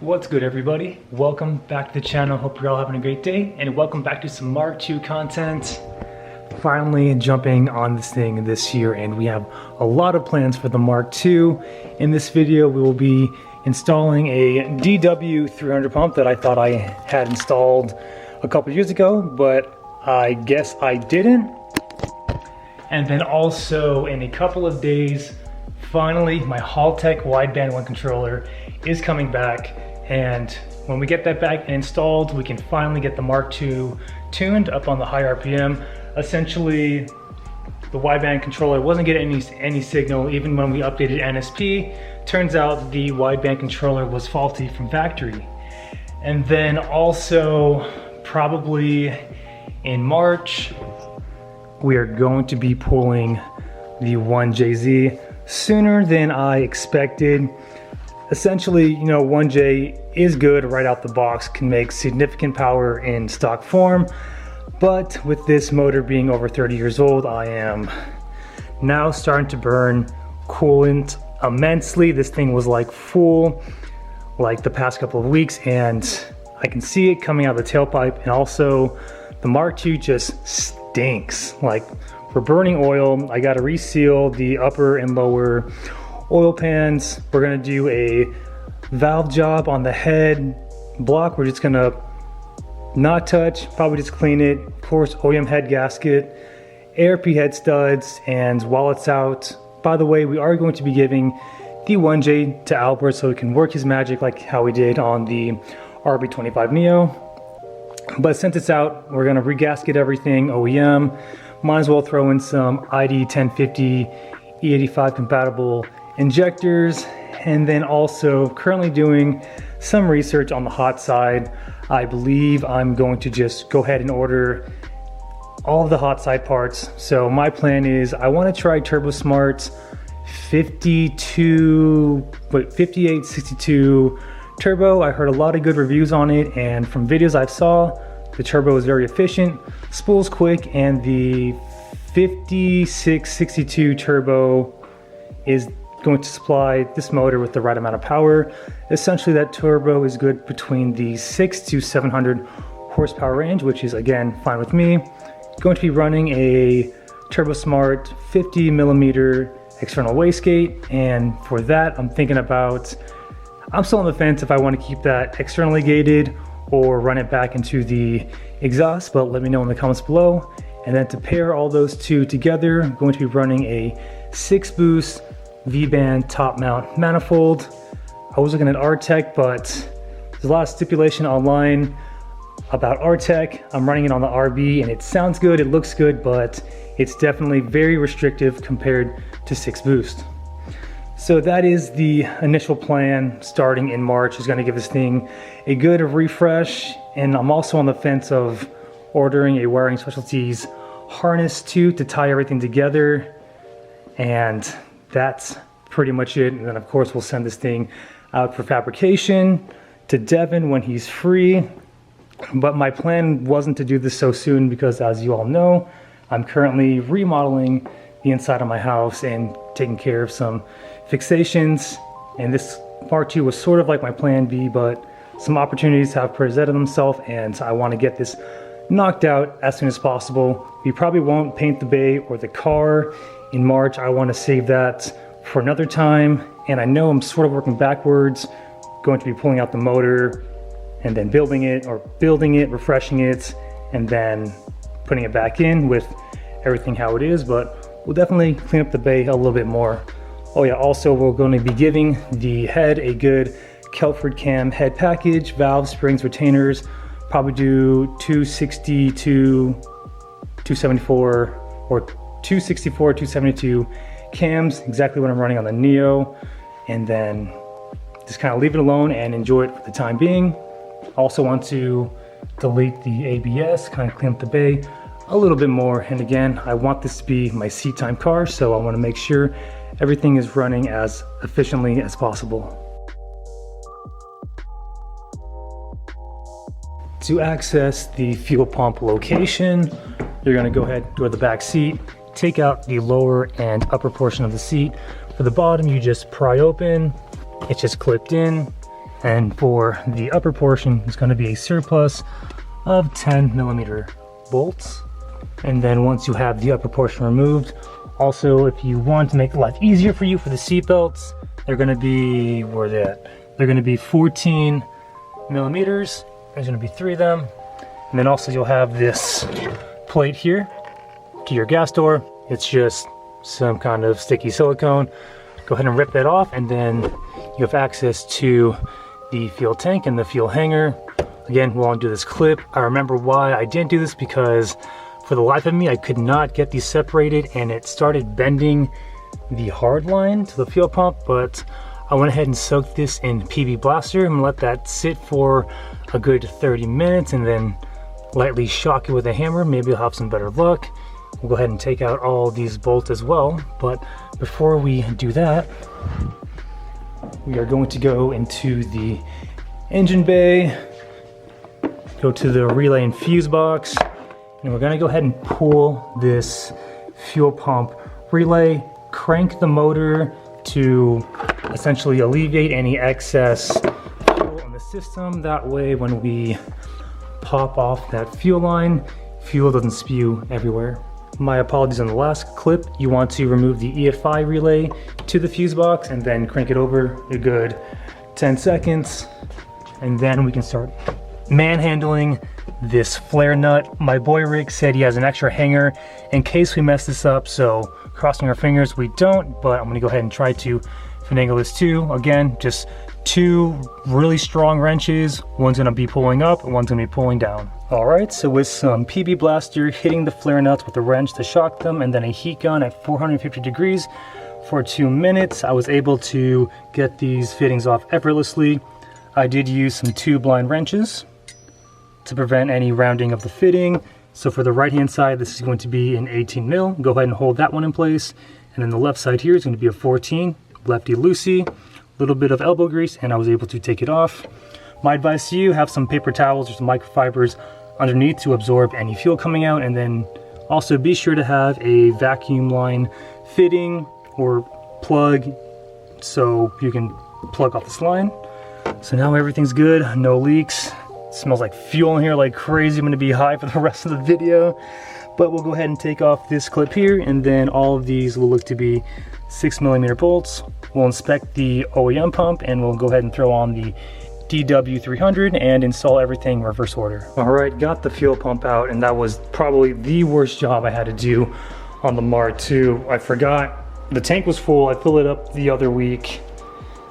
What's good, everybody? Welcome back to the channel. Hope you're all having a great day, and welcome back to some Mark II content. Finally jumping on this thing this year, and we have a lot of plans for the Mark II. In this video, we will be installing a Dw300 pump that I thought I had installed a couple years ago, but I guess I didn't. And then also in a couple of days, finally my Haltech wideband one controller is coming back. And when we get that back and installed, we can finally get the Mark II tuned up on the high RPM. Essentially, the wideband controller wasn't getting any signal even when we updated NSP. Turns out the wideband controller was faulty from factory. And then also, probably in March, we are going to be pulling the 1JZ sooner than I expected. Essentially, 1J is good right out the box, can make significant power in stock form, but with this motor being over 30 years old, I am now starting to burn coolant immensely. This thing was like full like the past couple of weeks, and I can see it coming out of the tailpipe, and also the Mark II just stinks. Like, for burning oil, I gotta reseal the upper and lower oil pans. We're gonna do a valve job on the head block. We're just gonna not touch, probably just clean it. Of course, OEM head gasket, ARP head studs, and while it's out, by the way, we are going to be giving the 1J to Albert so he can work his magic like how we did on the RB25 Neo. But since it's out, we're gonna regasket everything OEM. Might as well throw in some ID 1050 E85 compatible injectors, and then also currently doing some research on the hot side. I believe I'm going to just go ahead and order all of the hot side parts. So my plan is I want to try TurboSmart's 5862 turbo. I heard a lot of good reviews on it, and from videos I saw, the turbo is very efficient, spools quick, and the 5662 turbo is going to supply this motor with the right amount of power. Essentially, that turbo is good between the 600 to 700 horsepower range, which is again fine with me. Going to be running a TurboSmart 50 millimeter external wastegate, and for that I'm still on the fence if I want to keep that externally gated or run it back into the exhaust, but let me know in the comments below. And then to pair all those two together, I'm going to be running a 6-boost V-band top mount manifold. I was looking at RTech, but there's a lot of stipulation online about RTech. I'm running it on the RB, and it sounds good, it looks good, but it's definitely very restrictive compared to 6-boost. So that is the initial plan starting in March. Is going to give this thing a good refresh, and I'm also on the fence of ordering a Wiring Specialties harness too to tie everything together, and that's pretty much it. And then of course we'll send this thing out for fabrication to Devin when he's free. But my plan wasn't to do this so soon because, as you all know, I'm currently remodeling the inside of my house and taking care of some fixations, and this Mark II was sort of like my plan B, but some opportunities have presented themselves, and I want to get this knocked out as soon as possible. We probably won't paint the bay or the car in March. I want to save that for another time, and I know I'm sort of working backwards, going to be pulling out the motor and then building it, refreshing it, and then putting it back in with everything how it is. But we'll definitely clean up the bay a little bit more. Oh yeah, also we're going to be giving the head a good Kelford cam head package, valves, springs, retainers. Probably do 260 to 274 or 264, 272 cams, exactly what I'm running on the Neo, and then just kind of leave it alone and enjoy it for the time being. Also want to delete the ABS, kind of clean up the bay a little bit more, and again, I want this to be my seat time car, so I want to make sure everything is running as efficiently as possible. To access the fuel pump location, you're going to go ahead, go to the back seat, take out the lower and upper portion of the seat. For the bottom, you just pry open, it's just clipped in. And for the upper portion, it's going to be a surplus of 10mm bolts. And then once you have the upper portion removed, also if you want to make life easier for you for the seat belts, they're going to be, where are they at? They're going to be 14mm. There's going to be 3 of them. And then also you'll have this plate here to your gas door. It's just some kind of sticky silicone. Go ahead and rip that off, and then you have access to the fuel tank and the fuel hanger. Again, we'll undo this clip. I remember why I didn't do this, because for the life of me, I could not get these separated, and it started bending the hard line to the fuel pump, but I went ahead and soaked this in PB Blaster and let that sit for a good 30 minutes and then lightly shock it with a hammer. Maybe I'll have some better luck. We'll go ahead and take out all these bolts as well. But before we do that, we are going to go into the engine bay, go to the relay and fuse box, and we're going to go ahead and pull this fuel pump relay, crank the motor to essentially alleviate any excess fuel in the system. That way when we pop off that fuel line, fuel doesn't spew everywhere. My apologies on the last clip. You want to remove the EFI relay to the fuse box and then crank it over a good 10 seconds. And then we can start manhandling this flare nut. My boy Rick said he has an extra hanger in case we mess this up, so crossing our fingers we don't, but I'm gonna go ahead and try to finagle this too. Again, just 2 really strong wrenches. One's gonna be pulling up and one's gonna be pulling down. All right, so with some PB Blaster, hitting the flare nuts with a wrench to shock them, and then a heat gun at 450 degrees for 2 minutes, I was able to get these fittings off effortlessly. I did use some 2 blind wrenches to prevent any rounding of the fitting. So for the right hand side, this is going to be an 18mm. Go ahead and hold that one in place. And then the left side here is going to be a 14, lefty loosey, a little bit of elbow grease, and I was able to take it off. My advice to you, have some paper towels or some microfibers underneath to absorb any fuel coming out, and then also be sure to have a vacuum line fitting or plug so you can plug off this line. So now everything's good, no leaks. It smells like fuel in here like crazy. I'm gonna be high for the rest of the video, but we'll go ahead and take off this clip here, and then all of these will look to be 6mm bolts. We'll inspect the OEM pump, and we'll go ahead and throw on the Dw300 and install everything reverse order. All right, got the fuel pump out, and that was probably the worst job I had to do on the Mark II. I forgot the tank was full. I filled it up the other week,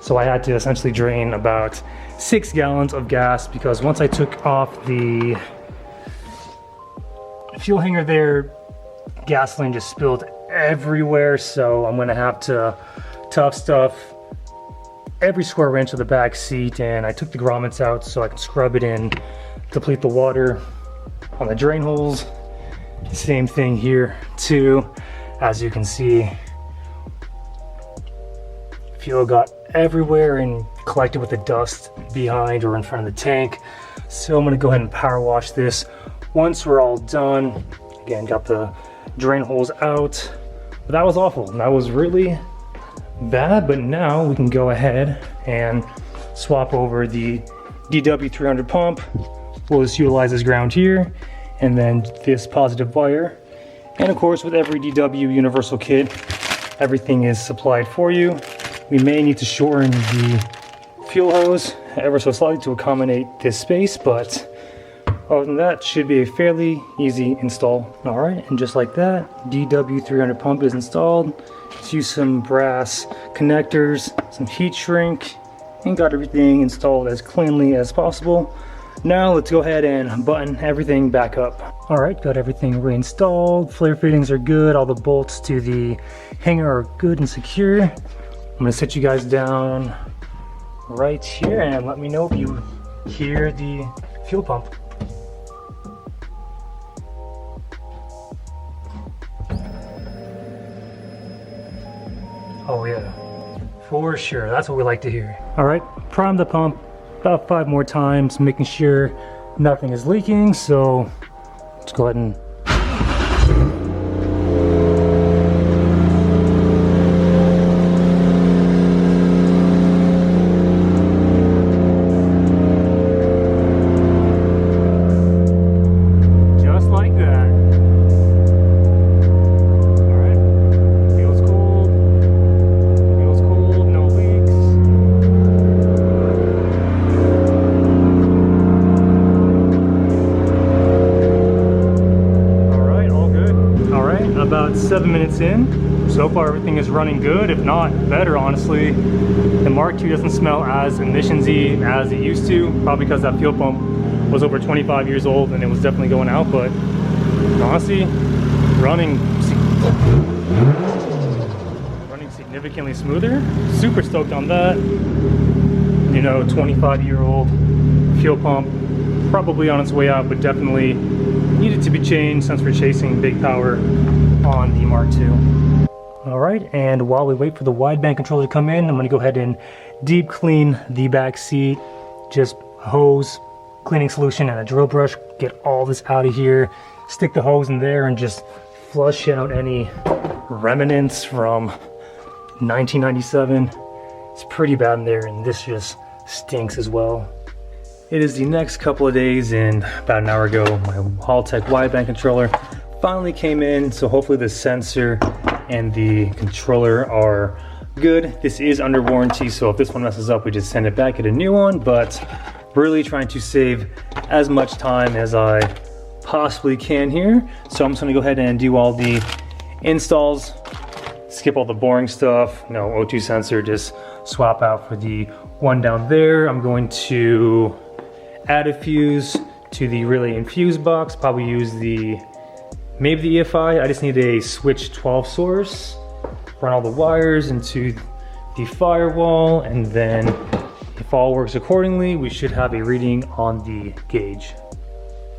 so I had to essentially drain about 6 gallons of gas, because once I took off the fuel hanger there, gasoline just spilled everywhere. So I'm gonna have to tough stuff every square inch of the back seat, and I took the grommets out so I can scrub it in, deplete the water on the drain holes. Same thing here too. As you can see, fuel got everywhere and collected with the dust behind or in front of the tank. So I'm gonna go ahead and power wash this once we're all done. Again, got the drain holes out. But that was awful. That was really bad, but now we can go ahead and swap over the Dw300 pump. We'll just utilize this ground here, and then this positive wire. And of course, with every DW universal kit, everything is supplied for you. We may need to shorten the fuel hose ever so slightly to accommodate this space, but other than that, should be a fairly easy install. All right, and just like that, Dw300 pump is installed. Let's use some brass connectors, some heat shrink, and got everything installed as cleanly as possible. Now let's go ahead and button everything back up. All right, got everything reinstalled. Flare fittings are good. All the bolts to the hanger are good and secure. I'm gonna sit you guys down right here and let me know if you hear the fuel pump. Oh yeah, for sure. That's what we like to hear. All right, prime the pump about 5 more times, making sure nothing is leaking. So let's go ahead and 7 minutes in. So far everything is running good, if not better honestly. The Mark II doesn't smell as emissions-y as it used to, probably because that fuel pump was over 25 years old and it was definitely going out, but honestly, running significantly smoother. Super stoked on that. You know, 25-year-old fuel pump, probably on its way out, but definitely needed to be changed since we're chasing big power on the Mark II. All right, and while we wait for the wideband controller to come in, I'm gonna go ahead and deep clean the back seat. Just hose, cleaning solution, and a drill brush. Get all this out of here. Stick the hose in there and just flush out any remnants from 1997. It's pretty bad in there, and this just stinks as well. It is the next couple of days, and about an hour ago, my Haltech wideband controller finally came in, so hopefully the sensor and the controller are good. This is under warranty, so if this one messes up, we just send it back, get a new one, but really trying to save as much time as I possibly can here. So I'm just gonna go ahead and do all the installs, skip all the boring stuff, you know, O2 sensor, just swap out for the one down there. I'm going to add a fuse to the relay and fuse box, probably use maybe the EFI. I just need a switch 12 source, run all the wires into the firewall, and then if all works accordingly, we should have a reading on the gauge.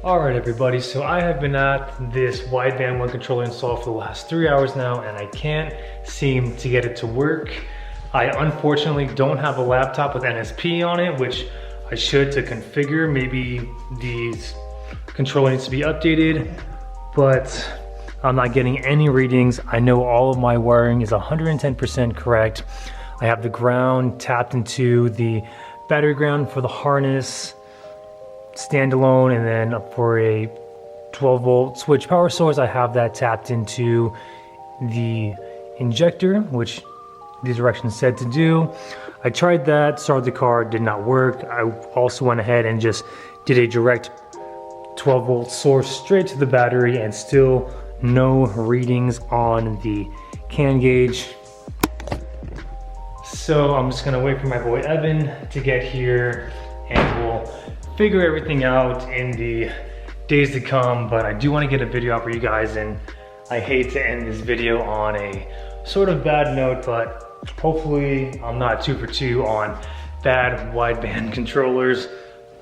All right, everybody, so I have been at this wideband one controller install for the last 3 hours now, and I can't seem to get it to work. I unfortunately don't have a laptop with NSP on it, which I should to configure. Maybe the controller needs to be updated, but I'm not getting any readings. I know all of my wiring is 110% correct. I have the ground tapped into the battery ground for the harness, standalone, and then for a 12 volt switch power source, I have that tapped into the injector, which the directions said to do. I tried that, started the car, did not work. I also went ahead and just did a direct 12 volt source straight to the battery, and still no readings on the CAN gauge. So I'm just gonna wait for my boy Evan to get here, and we'll figure everything out in the days to come. But I do want to get a video out for you guys, and I hate to end this video on a sort of bad note, but hopefully I'm not 2 for 2 on bad wideband controllers.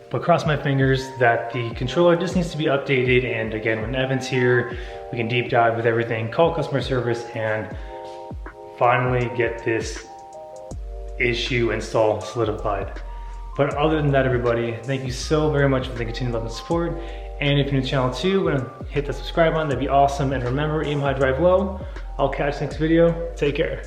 But cross my fingers that the controller just needs to be updated, and again, when Evan's here, we can deep dive with everything, call customer service, and finally get this issue install solidified. But other than that, everybody, thank you so very much for the continued love and support. And if you're new to the channel too, hit the subscribe button, that'd be awesome. And remember, aim high, drive low. I'll catch you next video. Take care.